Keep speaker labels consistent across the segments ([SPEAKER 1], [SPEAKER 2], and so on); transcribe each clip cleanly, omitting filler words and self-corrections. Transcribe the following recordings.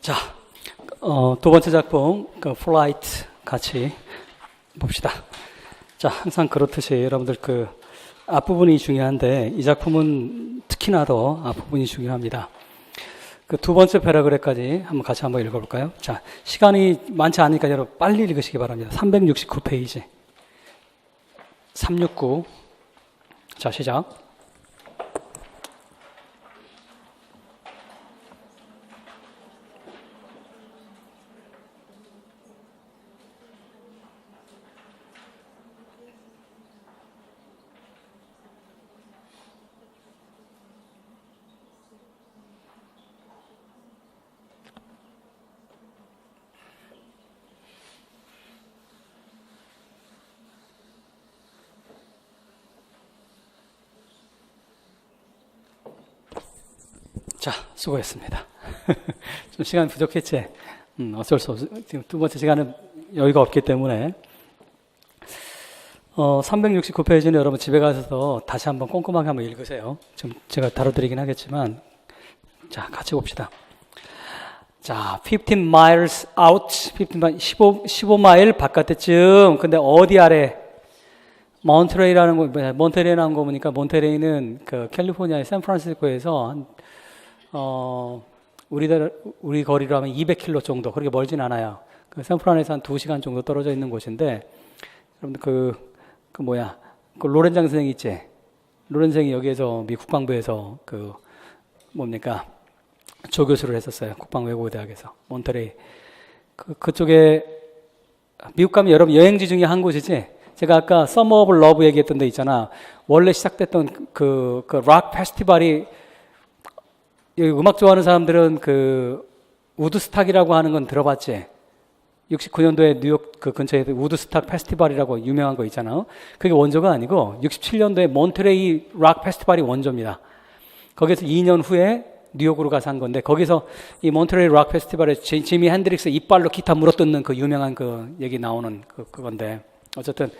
[SPEAKER 1] 자, 두 번째 작품, 플라이트 같이 봅시다. 자, 항상 그렇듯이 여러분들 앞부분이 중요한데 이 작품은 특히나 더 앞부분이 중요합니다. 두 번째 패러그래프까지 같이 한번 읽어볼까요? 자, 시간이 많지 않으니까 여러분 빨리 읽으시기 바랍니다. 369페이지. 369. 자, 시작. 자, 수고했습니다. 좀 시간 부족했지? 어쩔 수 없어. 지금 두 번째 시간은 여유가 없기 때문에 369페이지는 여러분 집에 가셔서 다시 한번 꼼꼼하게 한번 읽으세요. 좀 제가 다뤄드리긴 하겠지만 자, 같이 봅시다. 자, 15 miles out, 15마일 바깥에쯤. 근데 어디 아래? 몬테레이라는 거 보니까 몬테레이는 캘리포니아의 샌프란시스코에서 우리 거리로 하면 200km 정도, 그렇게 멀진 않아요. 샌프란에서 한 2시간 정도 떨어져 있는 곳인데, 여러분들 로렌장 선생이 있지? 로렌 선생이 여기에서 미 국방부에서 조교수를 했었어요. 국방외국어대학에서. 몬테레이. 그쪽에, 미국 가면 여러분 여행지 중에 한 곳이지? 제가 아까 서머 오브 러브 얘기했던 데 있잖아. 원래 시작됐던 락 페스티벌이, 여기 음악 좋아하는 사람들은 우드스탁이라고 하는 건 들어봤지? 69년도에 뉴욕 근처에 우드스탁 페스티벌이라고 유명한 거 있잖아. 그게 원조가 아니고 67년도에 몬테레이 락 페스티벌이 원조입니다. 거기서 2년 후에 뉴욕으로 가서 한 건데, 거기서 이 몬테레이 락 페스티벌에 지미 핸드릭스 이빨로 기타 물어뜯는 유명한 얘기 나오는 그건데, 어쨌든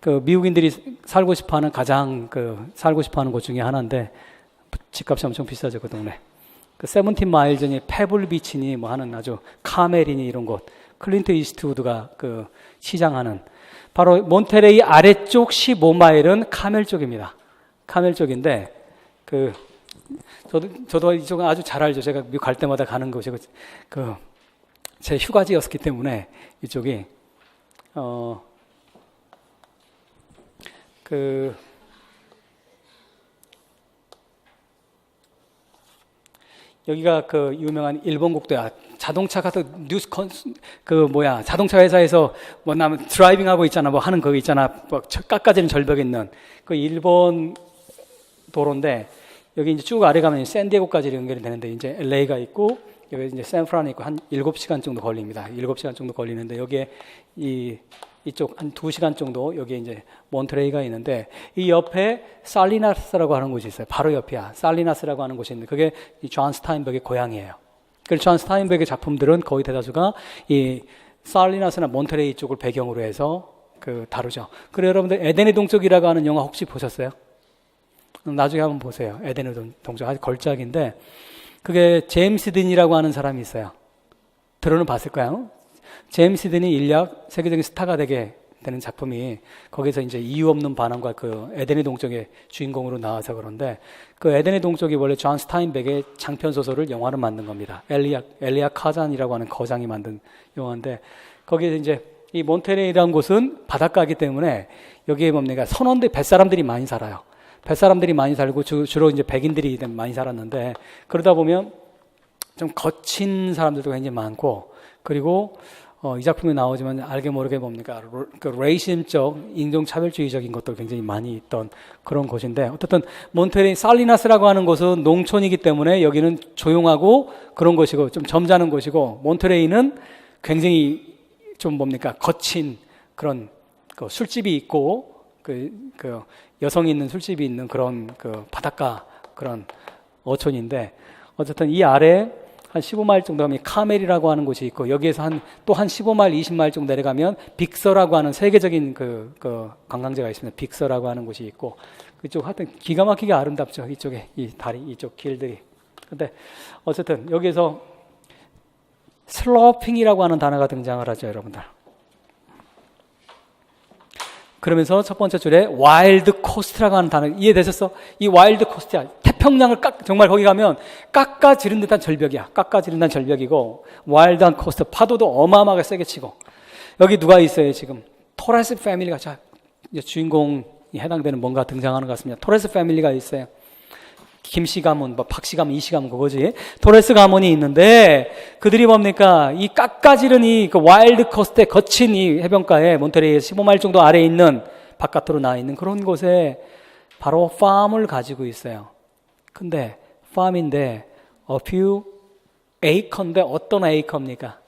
[SPEAKER 1] 미국인들이 살고 싶어하는 가장 살고 싶어하는 곳 중에 하나인데, 집값이 엄청 비싸죠, 그 동네. 17 마일전이 페블비치니 하는 아주 카멜이니 이런 곳, 클린트 이스트우드가 시장하는, 바로 몬테레이 아래쪽 15마일은 카멜 쪽입니다. 카멜 쪽인데, 저도 이쪽은 아주 잘 알죠. 제가 미국 갈 때마다 가는 곳이고, 제 휴가지였기 때문에 이쪽이, 여기가 유명한 일본 국도야. 자동차 가서 자동차 회사에서 나면 드라이빙 하고 있잖아. 하는 거 있잖아. 깎아지는 절벽에 있는 일본 도로인데, 여기 이제 쭉 아래 가면 샌디에고까지 연결이 되는데, 이제 LA가 있고, 여기 이제 샌프란이 있고, 한 7시간 정도 걸립니다. 7시간 정도 걸리는데, 여기에 이쪽 한 2시간 정도, 여기에 이제 몬테레이가 있는데, 이 옆에 살리나스라고 하는 곳이 있어요. 바로 옆이야. 살리나스라고 하는 곳이 있는데, 그게 이 존 스타인백의 고향이에요. 그래서 존 스타인백의 작품들은 거의 대다수가 이 살리나스나 몬테레이 쪽을 배경으로 해서 다루죠. 그리고 여러분들 에덴의 동쪽이라고 하는 영화 혹시 보셨어요? 나중에 한번 보세요. 에덴의 동쪽. 아주 걸작인데, 그게 제임스 딘이라고 하는 사람이 있어요. 들어는 봤을까요? 제임스 딘이 일약 세계적인 스타가 되게 되는 작품이, 거기서 이제 이유 없는 반항과 에덴의 동쪽의 주인공으로 나와서 그런데, 에덴의 동쪽이 원래 존 스타인백의 장편 소설을 영화로 만든 겁니다. 엘리아 카잔이라고 하는 거장이 만든 영화인데, 거기에 이제 이 몬테레이라는 곳은 바닷가이기 때문에 여기에 선원들, 뱃사람들이 많이 살아요. 뱃사람들이 많이 살고 주로 이제 백인들이 많이 살았는데, 그러다 보면 좀 거친 사람들도 굉장히 많고, 그리고 이 작품에 나오지만 알게 모르게 레이심적, 인종차별주의적인 것도 굉장히 많이 있던 그런 곳인데, 어쨌든 몬테레이 살리나스라고 하는 곳은 농촌이기 때문에 여기는 조용하고 그런 곳이고 좀 점잖은 곳이고, 몬테레이는 굉장히 좀 거친 그런 술집이 있고 여성이 있는 술집이 있는 그런 바닷가 그런 어촌인데, 어쨌든 이 아래 한 15마일 정도 가면 카멜이라고 하는 곳이 있고, 여기에서 또 한 15마일, 20마일 정도 내려가면 빅서라고 하는 세계적인 관광지가 있습니다. 빅서라고 하는 곳이 있고, 그쪽 하여튼 기가 막히게 아름답죠. 이쪽에 이 다리, 이쪽 길들이. 근데 어쨌든 여기에서 슬로핑이라고 하는 단어가 등장을 하죠, 여러분들. 그러면서 첫 번째 줄에 와일드 코스트라고 하는 단어 이해되셨어? 이 와일드 코스트야. 태평양을 정말 거기 가면 깎아지른 듯한 절벽이야. 깎아지른 듯한 절벽이고 와일드한 코스트, 파도도 어마어마하게 세게 치고. 여기 누가 있어요 지금? 토레스 패밀리가, 자, 이제 주인공이 해당되는 뭔가 등장하는 것 같습니다. 토레스 패밀리가 있어요. 김씨 가문, 뭐 박씨 가문, 이씨 가문 그거지. 토레스 가문이 있는데 그들이 뭡니까? 이 깎아지른 이 그 와일드 코스트에 거친 이 해변가에 몬테레이에 15마일 정도 아래에 있는 바깥으로 나와 있는 그런 곳에 바로 팜을 가지고 있어요. 근데 팜인데 a few acre인데 어떤 acre입니까?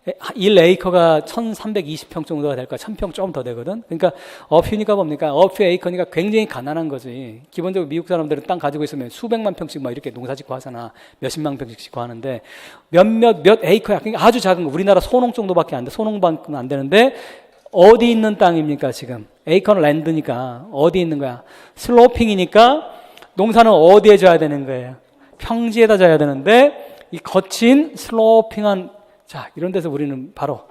[SPEAKER 1] 1에이커가 1320평 정도가 될 거야. 1000평 좀 더 되거든. 그러니까 어퓨니까 뭡니까? 어퓨 에이커니까 굉장히 가난한 거지. 기본적으로 미국 사람들은 땅 가지고 있으면 수백만 평씩 막 이렇게 농사 짓고 하잖아. 몇십만 평씩 짓고 하는데 몇 에이커야. 그러니까 아주 작은 거. 우리나라 소농 정도밖에 안 돼. 소농만큼 안 되는데 어디 있는 땅입니까 지금? 에이커는 랜드니까 어디 있는 거야? 슬로핑이니까 농사는 어디에 져야 되는 거예요? 평지에다 져야 되는데 이 거친 슬로핑한, 자, 이런 데서 우리는 바로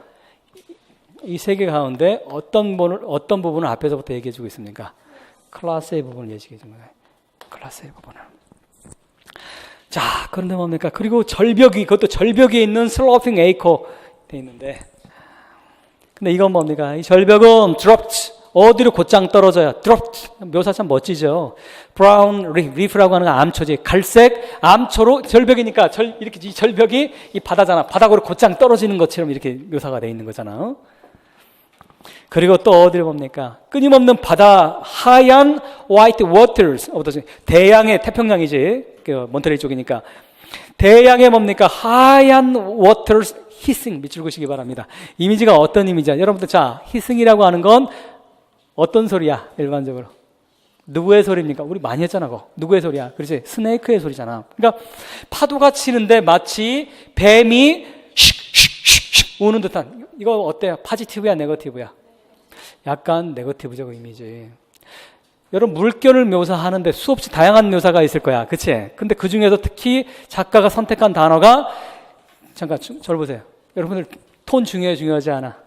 [SPEAKER 1] 이 세 개 가운데 어떤 부분을 앞에서부터 얘기해 주고 있습니까? 클래스의 부분을 얘기해 줍니다. 클래스의 부분을. 자, 그런데 뭡니까? 그리고 절벽이, 그것도 절벽에 있는 슬로핑 에이커 돼 있는데, 근데 이건 뭡니까? 이 절벽은 dropped, 어디로 곧장 떨어져요? dropped, 묘사 참 멋지죠. brown reef라고 하는 건 암초지. 갈색 암초로, 절벽이니까 이렇게 이 절벽이 이 바다잖아. 바닥으로 곧장 떨어지는 것처럼 이렇게 묘사가 돼 있는 거잖아. 그리고 또 어디를 봅니까? 끊임없는 바다, 하얀 white waters, 대양의, 태평양이지, 그 몬테레이 쪽이니까 대양에 뭡니까? 하얀 waters hissing, 밑줄 그시기 바랍니다. 이미지가 어떤 이미지야? 여러분들, 자, hissing이라고 하는 건 어떤 소리야? 일반적으로 누구의 소리입니까? 우리 많이 했잖아. 그거 누구의 소리야? 그렇지, 스네이크의 소리잖아. 그러니까 파도가 치는데 마치 뱀이 슉슉슉슉 우는 듯한, 이거 어때요? 파지티브야, 네거티브야? 약간 네거티브죠, 그 이미지. 여러분, 물결을 묘사하는데 수없이 다양한 묘사가 있을 거야, 그치? 근데 그 중에서 특히 작가가 선택한 단어가, 잠깐 저를 보세요. 여러분들, 톤 중요해, 중요하지 않아?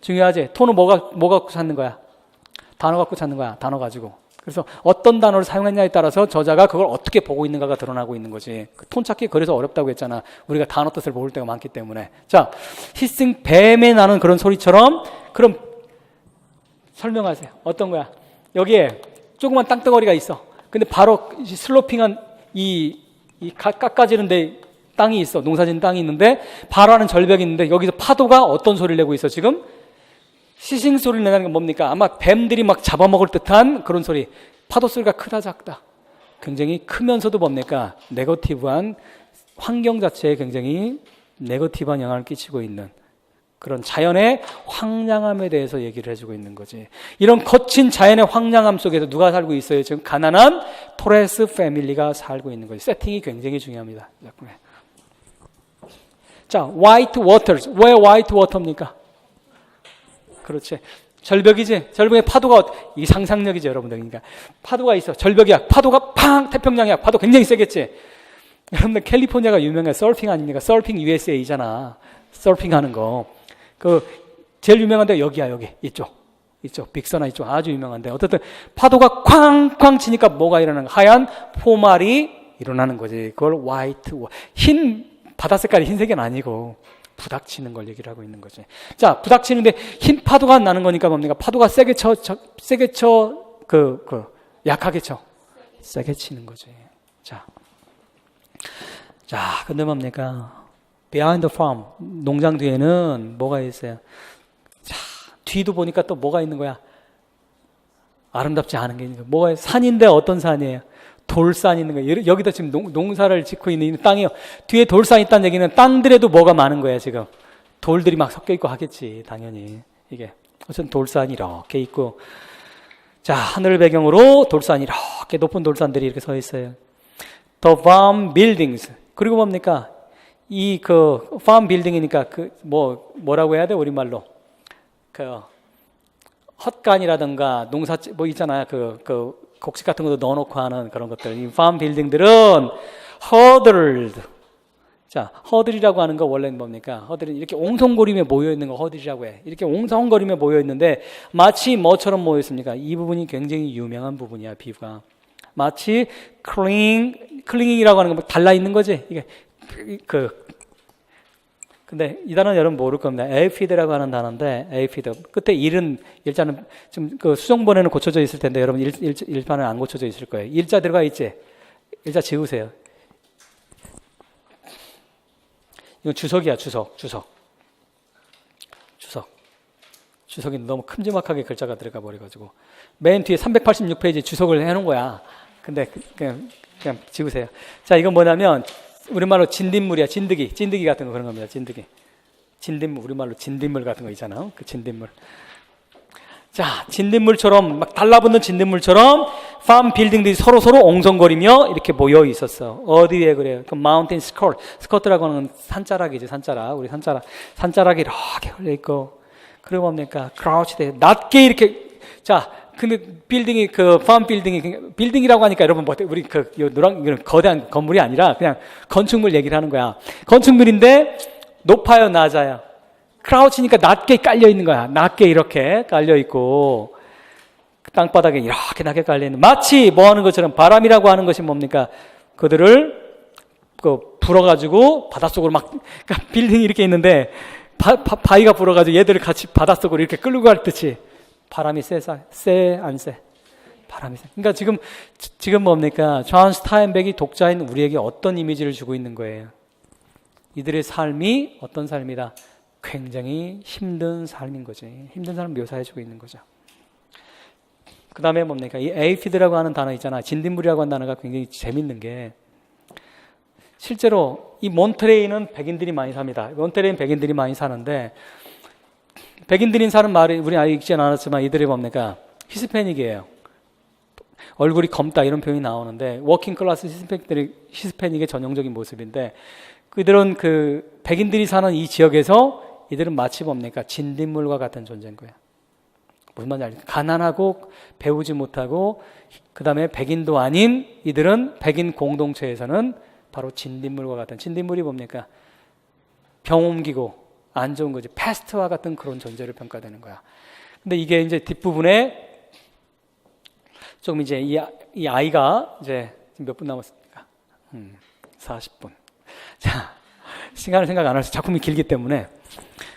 [SPEAKER 1] 중요하지? 톤은 뭐가 갖고 찾는 거야? 단어 갖고 찾는 거야, 단어 가지고. 그래서 어떤 단어를 사용했냐에 따라서 저자가 그걸 어떻게 보고 있는가가 드러나고 있는 거지. 그 톤 찾기 그래서 어렵다고 했잖아. 우리가 단어 뜻을 모를 때가 많기 때문에. 자, 히싱, 뱀에 나는 그런 소리처럼, 그럼 설명하세요. 어떤 거야? 여기에 조그만 땅덩어리가 있어. 근데 바로 슬로핑한 깎아지는데 땅이 있어. 농사진 땅이 있는데 바로 하는 절벽이 있는데 여기서 파도가 어떤 소리를 내고 있어 지금? 시싱 소리를 내는 건 뭡니까? 아마 뱀들이 막 잡아먹을 듯한 그런 소리. 파도 소리가 크다 작다. 굉장히 크면서도 뭡니까? 네거티브한, 환경 자체에 굉장히 네거티브한 영향을 끼치고 있는 그런 자연의 황량함에 대해서 얘기를 해주고 있는 거지. 이런 거친 자연의 황량함 속에서 누가 살고 있어요? 지금 가난한 토레스 패밀리가 살고 있는 거지. 세팅이 굉장히 중요합니다. 자, 화이트 워터즈. 왜 화이트 워터입니까? 그렇지. 절벽이지. 절벽에 파도가, 이 상상력이죠, 여러분들. 그러니까 파도가 있어. 절벽이야. 파도가 팡! 태평양이야. 파도 굉장히 세겠지. 여러분들, 캘리포니아가 유명한 서핑 아닙니까? 서핑 USA잖아. 서핑하는 거. 그 제일 유명한 데가 여기야, 여기. 이쪽 빅서나 이쪽 아주 유명한데, 어쨌든 파도가 쾅쾅 치니까 뭐가 일어나는 거야? 하얀 포말이 일어나는 거지. 그걸 화이트, 흰 바다 색깔이 흰색은 아니고 부닥치는 걸 얘기를 하고 있는 거지. 자, 부닥치는데 흰 파도가 나는 거니까 뭡니까? 파도가 세게 쳐, 약하게 쳐, 세게 치는 거지. 자, 근데 뭡니까? Behind the farm, 농장 뒤에는 뭐가 있어요? 자, 뒤도 보니까 또 뭐가 있는 거야? 아름답지 않은 게 있는 거야. 뭐가, 산인데 어떤 산이에요? 돌산이 있는 거예요. 여기다 지금 농사를 짓고 있는 땅이요. 뒤에 돌산이 있다는 얘기는 땅들에도 뭐가 많은 거야, 지금. 돌들이 막 섞여 있고 하겠지, 당연히. 이게. 어쨌든 돌산이 이렇게 있고. 자, 하늘 배경으로 돌산이 이렇게 높은 돌산들이 이렇게 서 있어요. The farm buildings. 그리고 뭡니까? farm building이니까 뭐라고 해야 돼, 우리말로? 헛간이라든가 농사, 뭐 있잖아요. 곡식 같은 것도 넣어놓고 하는 그런 것들. 이 farm building들은 huddled. 자, 허들이라고 하는 거 원래는 뭡니까? 허들은 이렇게 옹성거리며 모여 있는 거 허들이라고 해. 이렇게 옹성거리며 모여 있는데 마치 뭐처럼 모여 있습니까? 이 부분이 굉장히 유명한 부분이야, 비유가. 마치 클링이라고 하는 거 달라 있는 거지. 이게 근데 이 단어는 여러분 모를 겁니다. 에이피드라고 하는 단어인데 에이피드 끝에 일자는 좀 그 수정본에는 고쳐져 있을 텐데 여러분 일판은 안 고쳐져 있을 거예요. 일자 들어가 있지. 일자 지우세요. 이건 주석이야, 주석이 너무 큼지막하게 글자가 들어가 버려가지고 맨 뒤에 386페이지 주석을 해놓은 거야. 근데 그냥 지우세요. 자, 이건 뭐냐면 우리말로 진딧물이야. 진드기 같은 거 그런 겁니다. 진딧물, 우리말로 진딧물 같은 거 있잖아. 그 진딧물. 자, 진딧물처럼 막 달라붙는 진딧물처럼 팜 빌딩들이 서로 옹성거리며 이렇게 모여 있었어. 어디에 그래요? 그 마운틴 스커트라고 하는 산자락이지, 산자락. 우리 산자락이 이렇게 걸려 있고. 그리고 뭡니까? 크라우치돼 낮게 이렇게. 자, 근데 빌딩이 팜 빌딩이라고 하니까 여러분 뭐 우리 이런 거대한 건물이 아니라 그냥 건축물 얘기를 하는 거야. 건축물인데 높아요, 낮아요? 크라우치니까 낮게 깔려 있는 거야. 낮게 이렇게 깔려 있고 땅바닥에 이렇게 낮게 깔려 있는. 마치 뭐 하는 것처럼 바람이라고 하는 것이 뭡니까? 그들을 불어가지고 바닷속으로 막 그러니까 빌딩이 이렇게 있는데 바위가 불어가지고 얘들을 같이 바닷속으로 이렇게 끌고 갈 듯이. 바람이 세, 안 세? 바람이 세. 그러니까 지금 뭡니까? 존 스타인백이 독자인 우리에게 어떤 이미지를 주고 있는 거예요? 이들의 삶이 어떤 삶이다? 굉장히 힘든 삶인 거지. 힘든 삶을 묘사해주고 있는 거죠. 그 다음에 뭡니까? 이 에이피드라고 하는 단어 있잖아. 진딧물이라고 하는 단어가 굉장히 재밌는 게 실제로 이 몬트레이는 백인들이 많이 삽니다. 몬트레이는 백인들이 많이 사는데 백인들이 사는 말이 우리 아직 읽지 않았지만 이들이 뭡니까? 히스패닉이에요. 얼굴이 검다 이런 표현이 나오는데 워킹 클래스 히스패닉의 전형적인 모습인데 그들은 백인들이 사는 이 지역에서 이들은 마치 뭡니까? 진딧물과 같은 존재인 거예요. 무슨 말인지 알죠? 가난하고 배우지 못하고 그 다음에 백인도 아닌 이들은 백인 공동체에서는 바로 진딧물과 같은. 진딧물이 뭡니까? 병 옮기고 안 좋은 거지. 패스트와 같은 그런 존재를 평가되는 거야. 근데 이게 이제 뒷부분에 조금 이제 이 아이가 이제 몇 분 남았습니까? 40분. 자, 시간을 생각 안 해서 작품이 길기 때문에.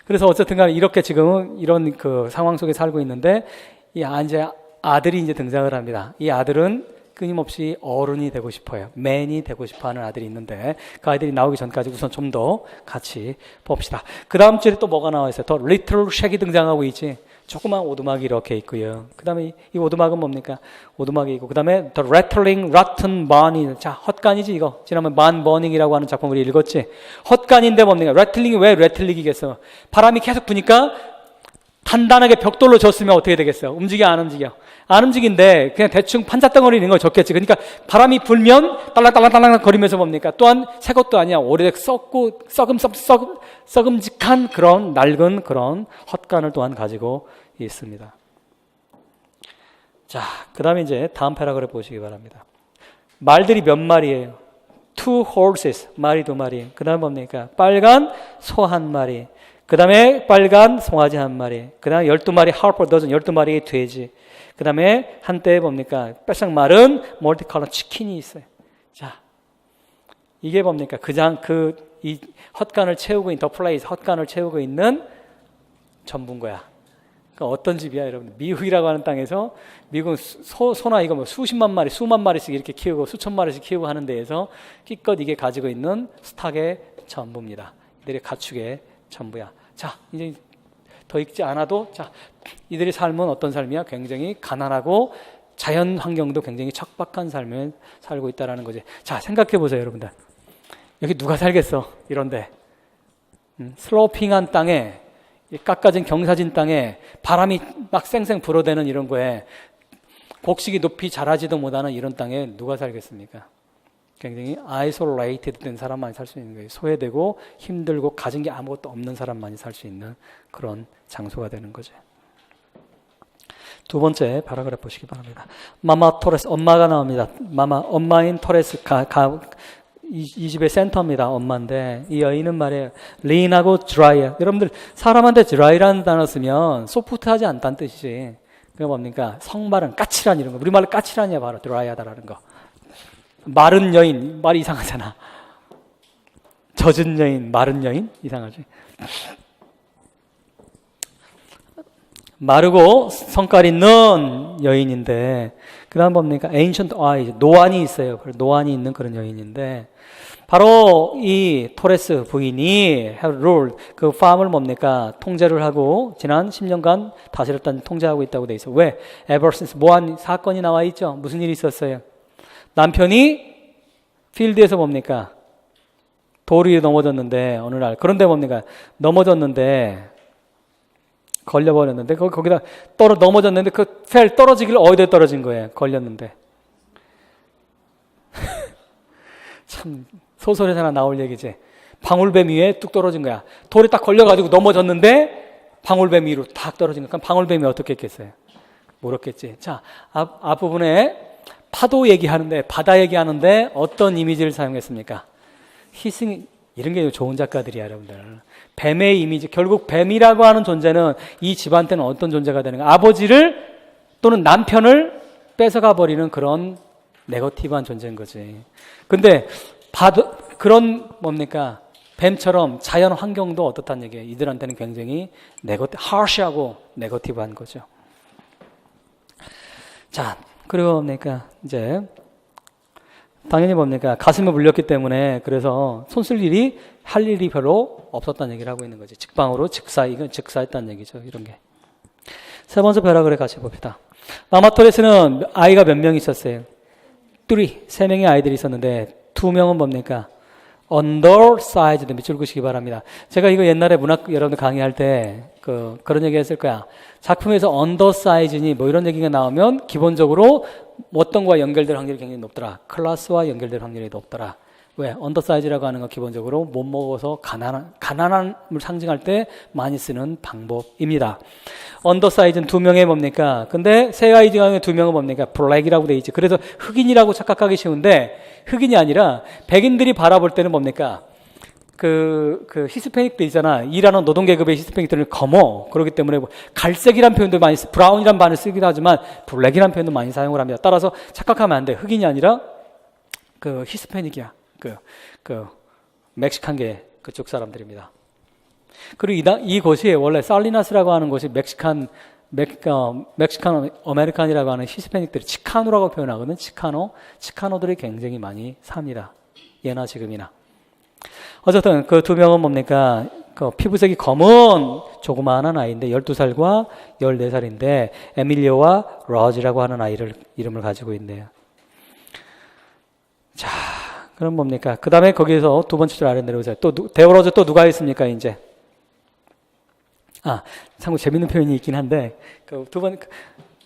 [SPEAKER 1] 그래서 어쨌든 간에 이렇게 지금은 이런 상황 속에 살고 있는데 이제 아들이 이제 등장을 합니다. 이 아들은 끊임없이 어른이 되고 싶어요. 맨이 되고 싶어 하는 아들이 있는데 그 아이들이 나오기 전까지 우선 좀 더 같이 봅시다. 그 다음 주에 또 뭐가 나와 있어요? 더 리틀 쉑이 등장하고 있지. 조그만 오두막이 이렇게 있고요. 그 다음에 이 오두막은 뭡니까? 오두막이 있고 그 다음에 The Rattling Rotten Barn이 자 헛간이지 이거. 지난번 반 버닝이라고 하는 작품 우리 읽었지? 헛간인데 뭡니까? Rattling이 왜 Rattling이겠어? 바람이 계속 부니까 단단하게 벽돌로 졌으면 어떻게 되겠어요? 안 움직여. 안 움직인데 그냥 대충 판잣덩어리 있는 걸 졌겠지. 그러니까 바람이 불면 딸랑딸랑딸랑 거리면서 뭡니까? 또한 새 것도 아니야. 오래돼 썩고 썩음직한 그런 낡은 그런 헛간을 또한 가지고 있습니다. 자, 그 다음에 이제 다음 패러그래프 보시기 바랍니다. 말들이 몇 마리예요? 2 horses, 말이 2마리. 그 다음에 뭡니까? 빨간 소 1마리. 그 다음에 빨간 송아지 1마리. 그 다음에 12마리 harper dozen, 12마리의 돼지. 그 다음에 한때에 뭡니까? 뺏상 마른 멀티컬러 치킨이 있어요. 자, 이게 뭡니까? 이 헛간을 채우고 있는, 더 플레이스, 헛간을 채우고 있는 전부인 거야. 그러니까 어떤 집이야, 여러분? 미국이라고 하는 땅에서, 미국은 소나 이거 수만 마리씩 이렇게 키우고, 수천 마리씩 키우고 하는 데에서 기껏 이게 가지고 있는 스탁의 전부입니다. 이들의 가축의 전부야. 자, 이제 더 읽지 않아도, 자, 이들의 삶은 어떤 삶이야? 굉장히 가난하고 자연 환경도 굉장히 척박한 삶을 살고 있다는 거지. 자, 생각해 보세요, 여러분들. 여기 누가 살겠어? 이런데. 슬로핑한 땅에, 깎아진 경사진 땅에 바람이 막 쌩쌩 불어대는 이런 거에 곡식이 높이 자라지도 못하는 이런 땅에 누가 살겠습니까? 굉장히 아이솔레이티드 된 사람만이 살 수 있는 거예요. 소외되고 힘들고 가진 게 아무것도 없는 사람만이 살 수 있는 그런 장소가 되는 거죠. 두 번째 파라그래프 보시기 바랍니다. 마마 토레스, 엄마가 나옵니다. 엄마인 토레스 이 집의 센터입니다. 엄마인데 이 여인은 말이에요. lean하고 dry. 여러분들 사람한테 dry라는 단어 쓰면 소프트하지 않다는 뜻이지. 그게 뭡니까? 성마른, 까칠한 이런 거. 우리말로 까칠한이야 바로 dry하다라는 거. 마른 여인, 말이 이상하잖아. 젖은 여인, 마른 여인? 이상하지. 마르고 성깔 있는 여인인데 그 다음 뭡니까? ancient eyes, 노안이 있어요. 노안이 있는 그런 여인인데 바로 이 토레스 부인이 have ruled, 그 팜을 뭡니까? 통제를 하고 지난 10년간 다스렸다는 통제하고 있다고 돼 있어. 왜? ever since 뭐한 사건이 나와 있죠. 무슨 일이 있었어요? 남편이 필드에서 뭡니까? 돌 위에 넘어졌는데 어느 날 그런데 뭡니까? 넘어졌는데 걸려버렸는데 거기다 넘어졌는데 그 펠 떨어지길 어디에 떨어진 거예요? 걸렸는데. 참 소설에서나 나올 얘기지. 방울뱀 위에 뚝 떨어진 거야. 돌에 딱 걸려가지고 넘어졌는데 방울뱀 위로 탁 떨어진 거야. 그럼 방울뱀이 어떻게 했겠어요? 모르겠지. 자, 앞부분에 파도 얘기하는데 바다 얘기하는데 어떤 이미지를 사용했습니까? 희생, 이런 게 좋은 작가들이야 여러분들. 뱀의 이미지, 결국 뱀이라고 하는 존재는 이 집안테는 어떤 존재가 되는가? 아버지를 또는 남편을 뺏어가 버리는 그런 네거티브한 존재인 거지. 근데 그런 뭡니까? 뱀처럼 자연 환경도 어떻다는 얘기예요. 이들한테는 굉장히 harsh하고 네거티브한 거죠. 자, 그리고 뭡니까? 이제 당연히 뭡니까? 가슴에 물렸기 때문에 그래서 손쓸 일이 할 일이 별로 없었다는 얘기를 하고 있는 거지. 직방으로 이건 직사했다는 얘기죠. 이런 게. 세 번째 벼락을 같이 봅시다. 마마토레스는 아이가 몇 명 있었어요? 3명의 아이들이 있었는데 2명은 뭡니까? undersized, 밑줄 그시기 바랍니다. 제가 이거 옛날에 문학 여러분들 강의할 때 그런 얘기 했을 거야. 작품에서 undersized니 뭐 이런 얘기가 나오면 기본적으로 어떤 거와 연결될 확률이 굉장히 높더라. 클래스와 연결될 확률이 높더라. 왜? 언더사이즈라고 하는 건 기본적으로 못 먹어서 가난함을 상징할 때 많이 쓰는 방법입니다. 언더사이즈는 2명의 뭡니까? 근데 세 아이 중에 2명은 뭡니까? 블랙이라고 돼 있지. 그래서 흑인이라고 착각하기 쉬운데 흑인이 아니라 백인들이 바라볼 때는 뭡니까? 그 히스패닉들 있잖아. 일하는 노동계급의 히스패닉들은 검어. 그렇기 때문에 갈색이란 표현도 많이 브라운이란 말을 쓰기도 하지만 블랙이란 표현도 많이 사용을 합니다. 따라서 착각하면 안 돼. 흑인이 아니라 그 히스패닉이야. 멕시칸계 그쪽 사람들입니다. 그리고 이곳이 원래 살리나스라고 하는 곳이 멕시칸 아메리칸이라고 하는 히스패닉들이 치카노라고 표현하거든. 치카노들이 굉장히 많이 삽니다. 예나 지금이나. 어쨌든 그 2명은 뭡니까? 피부색이 검은 조그마한 아이인데 12살과 14살인데 에밀리오와 로지라고 하는 이름을 가지고 있네요. 자, 그럼 뭡니까? 그 다음에 거기에서 두 번째 줄 아래 내려오세요. 데오로즈 또 누가 있습니까, 이제? 참고 재밌는 표현이 있긴 한데,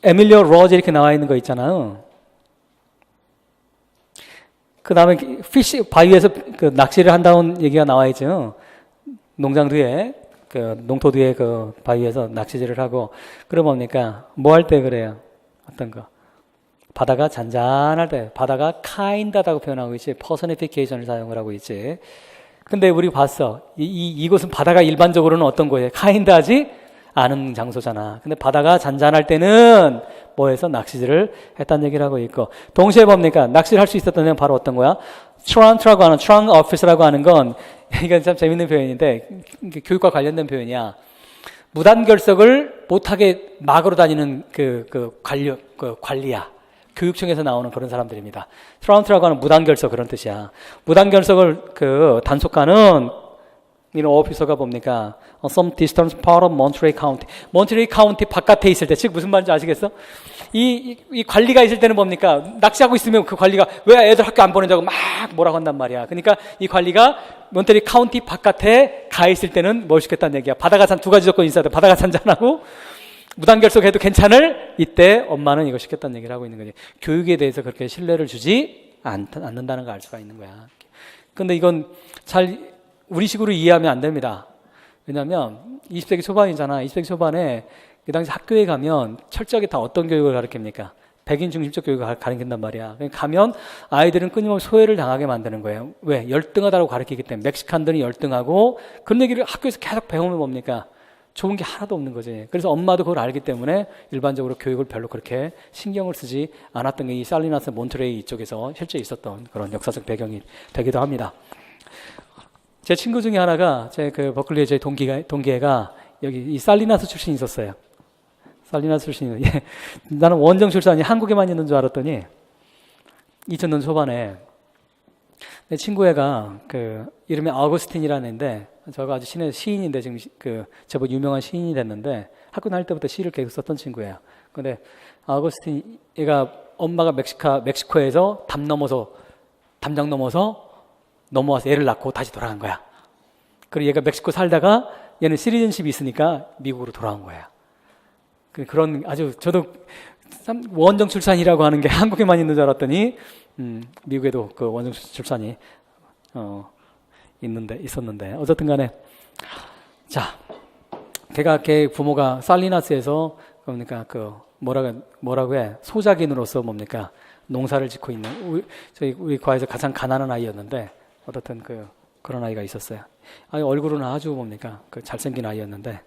[SPEAKER 1] 에밀리오 로즈 이렇게 나와 있는 거 있잖아요. 그 다음에 바위에서 낚시를 한다는 얘기가 나와 있죠. 농장 뒤에, 농토 뒤에 바위에서 낚시질을 하고, 그럼 뭡니까? 뭐 할 때 그래요? 어떤 거? 바다가 잔잔할 때, 바다가 kind하다고 표현하고 있지, personification을 사용을 하고 있지. 근데 우리 봤어. 이곳은 바다가 일반적으로는 어떤 거예요? kind하지 않은 장소잖아. 근데 바다가 잔잔할 때는 뭐해서 낚시질을 했다는 얘기를 하고 있고, 동시에 뭡니까? 낚시를 할 수 있었던 데는 바로 어떤 거야? 트렁크라고 하는, 트렁크 오피스라고 하는 건, 이건 참 재밌는 표현인데, 교육과 관련된 표현이야. 무단결석을 못하게 막으로 다니는 관리야. 교육청에서 나오는 그런 사람들입니다. 트라운트라고 하는 무단결석 그런 뜻이야. 무단결석을 단속하는 이런 오피서가 뭡니까? Some distance part of Monterey County. 몬트레이 카운티 바깥에 있을 때, 즉 무슨 말인지 아시겠어? 이 관리가 있을 때는 뭡니까? 낚시하고 있으면 그 관리가 왜 애들 학교 안 보내자고 막 뭐라고 한단 말이야. 그러니까 이 관리가 몬트레이 카운티 바깥에 가 있을 때는 뭘 시켰다는 얘기야. 바다가 두 가지 조건이 있어야 돼. 바다가 잔잔하고 무단결석해도 괜찮을 이때 엄마는 이거 시켰다는 얘기를 하고 있는 거지. 교육에 대해서 그렇게 신뢰를 주지 않는다는 걸 알 수가 있는 거야. 근데 이건 잘 우리식으로 이해하면 안 됩니다. 왜냐하면 20세기 초반이잖아. 20세기 초반에 그 당시 학교에 가면 철저하게 다 어떤 교육을 가르칩니까? 백인 중심적 교육을 가르친단 말이야. 가면 아이들은 끊임없이 소외를 당하게 만드는 거예요. 왜? 열등하다고 가르치기 때문에. 멕시칸들이 열등하고 그런 얘기를 학교에서 계속 배우면 뭡니까? 좋은 게 하나도 없는 거지. 그래서 엄마도 그걸 알기 때문에 일반적으로 교육을 별로 그렇게 신경을 쓰지 않았던 게 이 살리나스 몬트레이 이쪽에서 실제 있었던 그런 역사적 배경이 되기도 합니다. 제 친구 중에 하나가 제 그 버클리의 제 동기애가 여기 이 살리나스 출신이 있었어요. 살리나스 출신이. 예. 나는 원정 출산이 한국에만 있는 줄 알았더니 2000년 초반에 내 친구 애가 그 이름이 아우거스틴이라는 애인데 저가 아주 시인인데 지금 그 제법 유명한 시인이 됐는데 학교 다닐 때부터 시를 계속 썼던 친구예요. 근데 아우거스틴 얘가 엄마가 멕시코에서 담장 넘어서 넘어와서 애를 낳고 다시 돌아간 거야. 그리고 얘가 멕시코 살다가 얘는 시리즌십이 있으니까 미국으로 돌아온 거야. 그런 아주 저도 원정 출산이라고 하는 게 한국에만 있는 줄 알았더니 미국에도 그 원정 출산이 있었는데 어쨌든 간에 자 걔 부모가 살리나스에서 그러니까 그 뭐라고 해 소작인으로서 뭡니까 농사를 짓고 있는 우리 과에서 가장 가난한 아이였는데 어떻든 그런 아이가 있었어요. 아니 얼굴은 아주 뭡니까 그 잘생긴 아이였는데